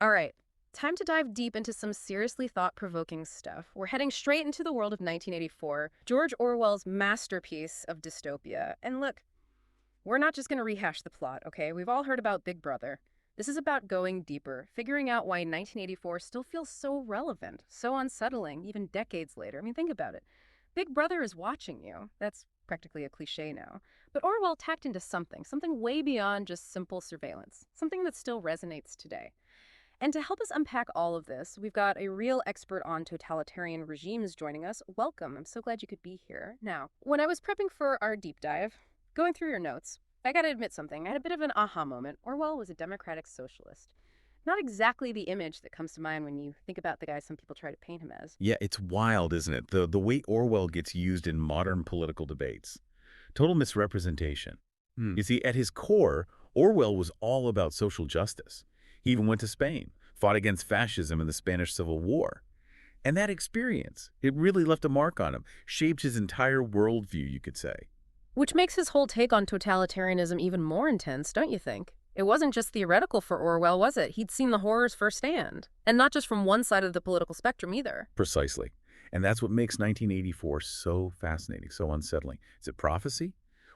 All right, time to dive deep into some seriously thought-provoking stuff. We're heading straight into the world of 1984, George Orwell's masterpiece of dystopia. And look, we're not just going to rehash the plot, okay? We've all heard about Big Brother. This is about going deeper, figuring out why 1984 still feels so relevant, so unsettling, even decades later. I mean, think about it. Big Brother is watching you. That's practically a cliche now. But Orwell tacked into something way beyond just simple surveillance, something that still resonates today. And to help us unpack all of this, we've got a real expert on totalitarian regimes joining us. Welcome. I'm so glad you could be here. Now, when I was prepping for our deep dive, going through your notes, I gotta admit something. I had a bit of an aha moment. Orwell was a democratic socialist. Not exactly the image that comes to mind when you think about the guy some people try to paint him as. Yeah, it's wild, isn't it? The way Orwell gets used in modern political debates. Total misrepresentation. Hmm. You see, at his core, Orwell was all about social justice. He even went to Spain, fought against fascism in the Spanish Civil War. And that experience, it really left a mark on him, shaped his entire worldview, you could say. Which makes his whole take on totalitarianism even more intense, don't you think? It wasn't just theoretical for Orwell, was it? He'd seen the horrors firsthand. And not just from one side of the political spectrum either. Precisely. And that's what makes 1984 so fascinating, so unsettling. Is it prophecy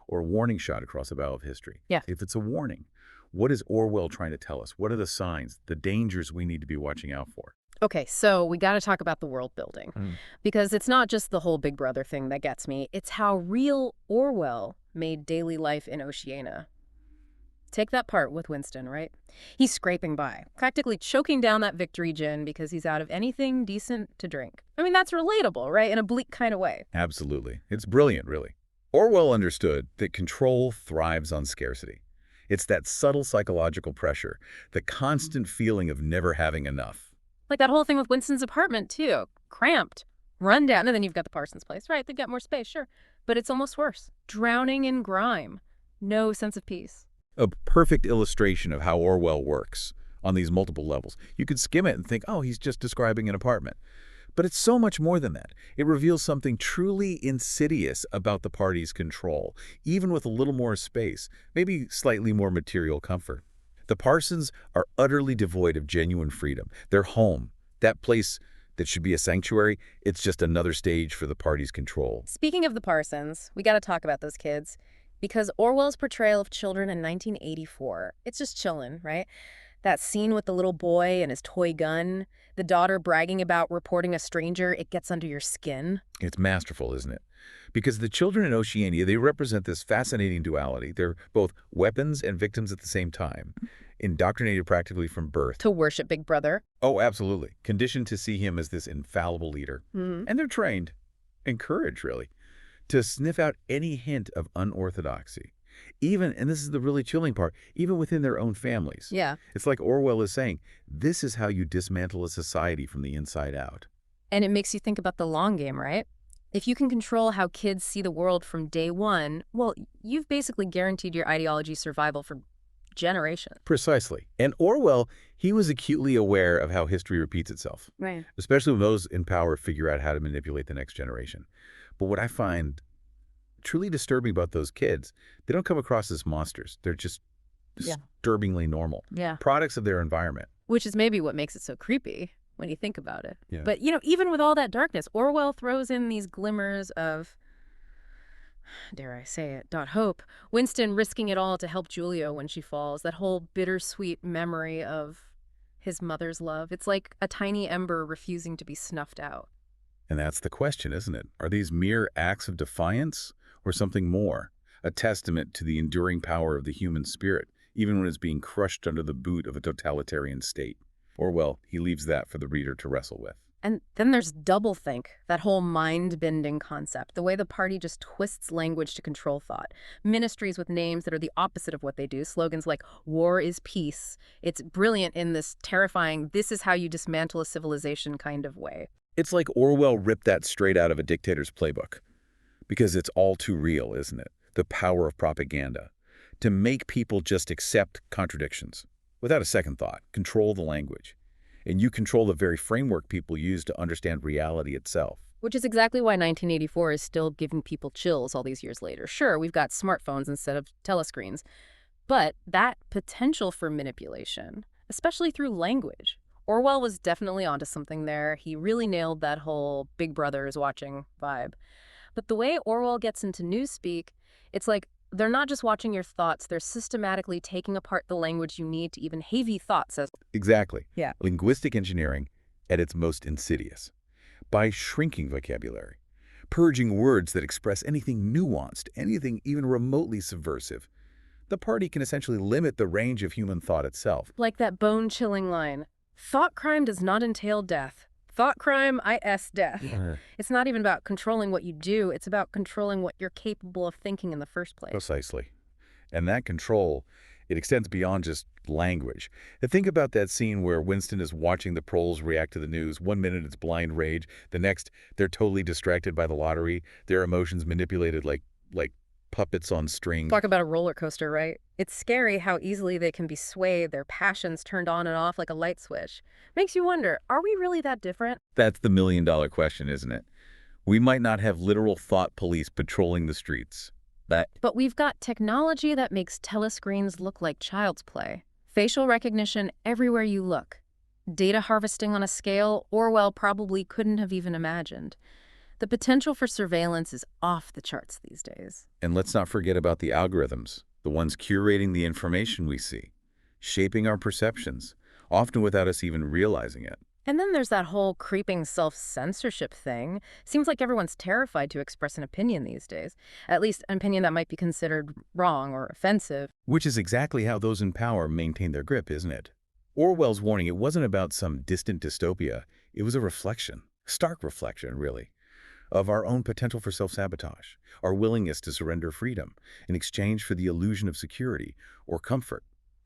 or a warning shot across the bow of history? Yeah. If it's a warning, what is Orwell trying to tell us? What are the signs, the dangers we need to be watching out for? Okay, so we got to talk about the world building. Hmm. Because it's not just the whole Big Brother thing that gets me. It's how real Orwell made daily life in Oceania. Take that part with Winston, right? He's scraping by, practically choking down that victory gin because he's out of anything decent to drink. I mean, that's relatable, right? In a bleak kind of way. Absolutely. It's brilliant, really. Orwell understood that control thrives on scarcity. It's that subtle psychological pressure, the constant feeling of never having enough. Like that whole thing with Winston's apartment, too. Cramped, run down, and then you've got the Parsons place, right? They've got more space, sure. But it's almost worse. Drowning in grime. No sense of peace. A perfect illustration of how Orwell works on these multiple levels. You could skim it and think, oh, he's just describing an apartment. But it's so much more than that. It reveals something truly insidious about the party's control, even with a little more space, maybe slightly more material comfort. The Parsons are utterly devoid of genuine freedom. Their home, that place that should be a sanctuary, it's just another stage for the party's control. Speaking of the Parsons, we got to talk about those kids. Because Orwell's portrayal of children in 1984, it's just chillin', right? That scene with the little boy and his toy gun, the daughter bragging about reporting a stranger, it gets under your skin. It's masterful, isn't it? Because the children in Oceania, they represent this fascinating duality. They're both weapons and victims at the same time, indoctrinated practically from birth. To worship Big Brother. Oh, absolutely. Conditioned to see him as this infallible leader. Mm-hmm. And they're trained, encouraged, really, to sniff out any hint of unorthodoxy. Even, and this is the really chilling part, even within their own families. Yeah. It's like Orwell is saying, this is how you dismantle a society from the inside out. And it makes you think about the long game, right? If you can control how kids see the world from day one, well, you've basically guaranteed your ideology's survival for generations. Precisely. And Orwell, he was acutely aware of how history repeats itself, Right. especially when those in power figure out how to manipulate the next generation. But what I find truly disturbing about those kids, they don't come across as monsters. They're just Yeah. disturbingly normal, Yeah. products of their environment. Which is maybe what makes it so creepy when you think about it. Yeah. But, even with all that darkness, Orwell throws in these glimmers of, dare I say it, hope. Winston risking it all to help Julia when she falls. That whole bittersweet memory of his mother's love. It's like a tiny ember refusing to be snuffed out. And that's the question, isn't it? Are these mere acts of defiance or something more? A testament to the enduring power of the human spirit, even when it's being crushed under the boot of a totalitarian state. Orwell, he leaves that for the reader to wrestle with. And then there's doublethink, that whole mind-bending concept, the way the party just twists language to control thought. Ministries with names that are the opposite of what they do, slogans like war is peace. It's brilliant in this terrifying, this is how you dismantle a civilization kind of way. It's like Orwell ripped that straight out of a dictator's playbook. Because it's all too real, isn't it? The power of propaganda. To make people just accept contradictions without a second thought, control the language. And you control the very framework people use to understand reality itself. Which is exactly why 1984 is still giving people chills all these years later. Sure, we've got smartphones instead of telescreens, but that potential for manipulation, especially through language. Orwell was definitely onto something there. He really nailed that whole Big Brother is watching vibe. But the way Orwell gets into newspeak, it's like they're not just watching your thoughts, they're systematically taking apart the language you need to even heavy thoughts as. Exactly. Yeah. Linguistic engineering at its most insidious. By shrinking vocabulary, purging words that express anything nuanced, anything even remotely subversive, the party can essentially limit the range of human thought itself. Like that bone-chilling line, thought crime does not entail death. Thought crime, I.S. death. It's not even about controlling what you do, it's about controlling what you're capable of thinking in the first place. Precisely. And that control, it extends beyond just language. And think about that scene where Winston is watching the proles react to the news. One minute it's blind rage, the next they're totally distracted by the lottery, their emotions manipulated like puppets on strings. Talk about a roller coaster, right? It's scary how easily they can be swayed, their passions turned on and off like a light switch. Makes you wonder, are we really that different? That's the million-dollar question, isn't it? We might not have literal thought police patrolling the streets. But we've got technology that makes telescreens look like child's play. Facial recognition everywhere you look. Data harvesting on a scale Orwell probably couldn't have even imagined. The potential for surveillance is off the charts these days. And let's not forget about the algorithms, the ones curating the information we see, shaping our perceptions, often without us even realizing it. And then there's that whole creeping self-censorship thing. Seems like everyone's terrified to express an opinion these days. At least an opinion that might be considered wrong or offensive. Which is exactly how those in power maintain their grip, isn't it? Orwell's warning, it wasn't about some distant dystopia. It was a reflection, stark reflection, really, of our own potential for self-sabotage, our willingness to surrender freedom in exchange for the illusion of security or comfort.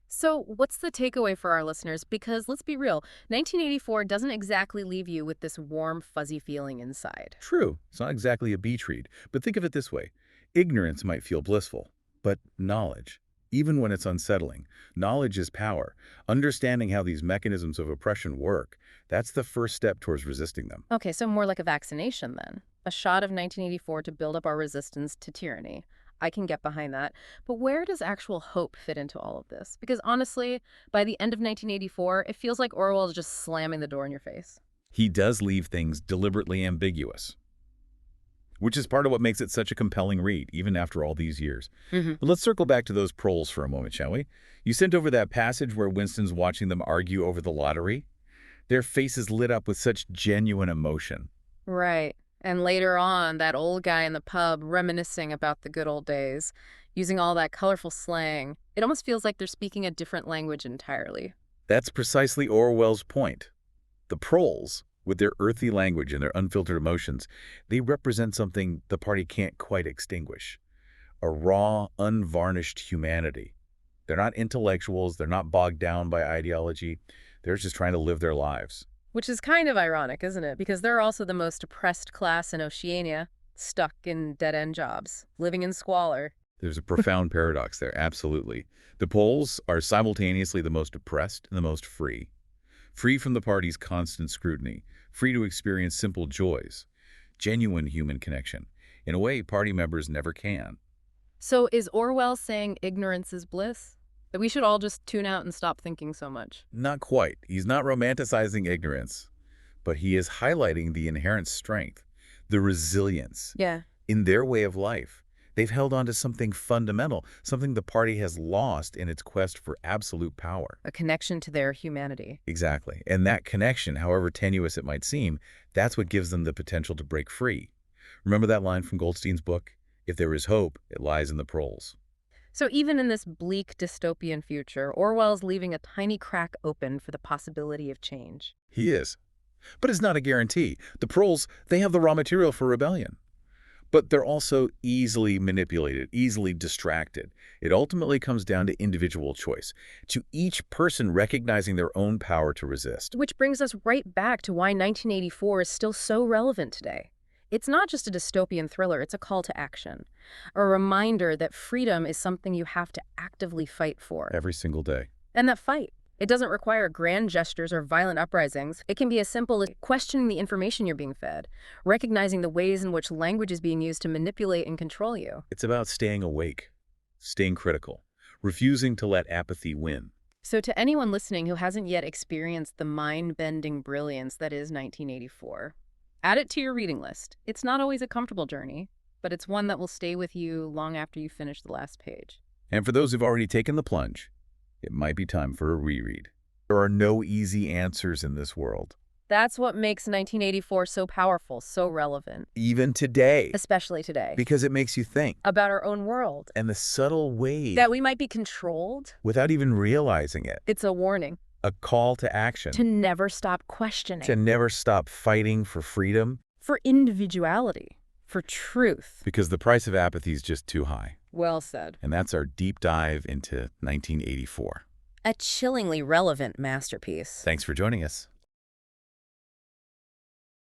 So what's the takeaway for our listeners? Because let's be real, 1984 doesn't exactly leave you with this warm, fuzzy feeling inside. True, it's not exactly a beach read, but think of it this way. Ignorance might feel blissful, but knowledge, even when it's unsettling, knowledge is power. Understanding how these mechanisms of oppression work, that's the first step towards resisting them. Okay, so more like a vaccination then. A shot of 1984 to build up our resistance to tyranny. I can get behind that. But where does actual hope fit into all of this? Because honestly, by the end of 1984, it feels like Orwell is just slamming the door in your face. He does leave things deliberately ambiguous, which is part of what makes it such a compelling read, even after all these years. But let's circle back to those proles for a moment, shall we? You sent over that passage where Winston's watching them argue over the lottery. Their faces lit up with such genuine emotion. Right. And later on, that old guy in the pub reminiscing about the good old days, using all that colorful slang. It almost feels like they're speaking a different language entirely. That's precisely Orwell's point. The proles, with their earthy language and their unfiltered emotions, they represent something the party can't quite extinguish. A raw, unvarnished humanity. They're not intellectuals, they're not bogged down by ideology, they're just trying to live their lives. Which is kind of ironic, isn't it? Because they're also the most oppressed class in Oceania, stuck in dead-end jobs, living in squalor. There's a profound paradox there, absolutely. The Poles are simultaneously the most oppressed and the most free. Free from the party's constant scrutiny, free to experience simple joys, genuine human connection, in a way party members never can. So is Orwell saying ignorance is bliss? That we should all just tune out and stop thinking so much? Not quite. He's not romanticizing ignorance, but he is highlighting the inherent strength, the resilience in their way of life. They've held on to something fundamental, something the party has lost in its quest for absolute power. A connection to their humanity. Exactly. And that connection, however tenuous it might seem, that's what gives them the potential to break free. Remember that line from Goldstein's book? If there is hope, it lies in the proles. So even in this bleak dystopian future, Orwell's leaving a tiny crack open for the possibility of change. He is. But it's not a guarantee. The proles, they have the raw material for rebellion. But they're also easily manipulated, easily distracted. It ultimately comes down to individual choice, to each person recognizing their own power to resist. Which brings us right back to why 1984 is still so relevant today. It's not just a dystopian thriller, it's a call to action. A reminder that freedom is something you have to actively fight for. Every single day. And that fight, it doesn't require grand gestures or violent uprisings. It can be as simple as questioning the information you're being fed, recognizing the ways in which language is being used to manipulate and control you. It's about staying awake, staying critical, refusing to let apathy win. So to anyone listening who hasn't yet experienced the mind-bending brilliance that is 1984, add it to your reading list. It's not always a comfortable journey, but it's one that will stay with you long after you finish the last page. And for those who've already taken the plunge, it might be time for a reread. There are no easy answers in this world. That's what makes 1984 so powerful, so relevant. Even today. Especially today. Because it makes you think. About our own world. And the subtle ways. That we might be controlled. Without even realizing it. It's a warning. A call to action. To never stop questioning. To never stop fighting for freedom. For individuality. For truth. Because the price of apathy is just too high. Well said. And that's our deep dive into 1984. A chillingly relevant masterpiece. Thanks for joining us.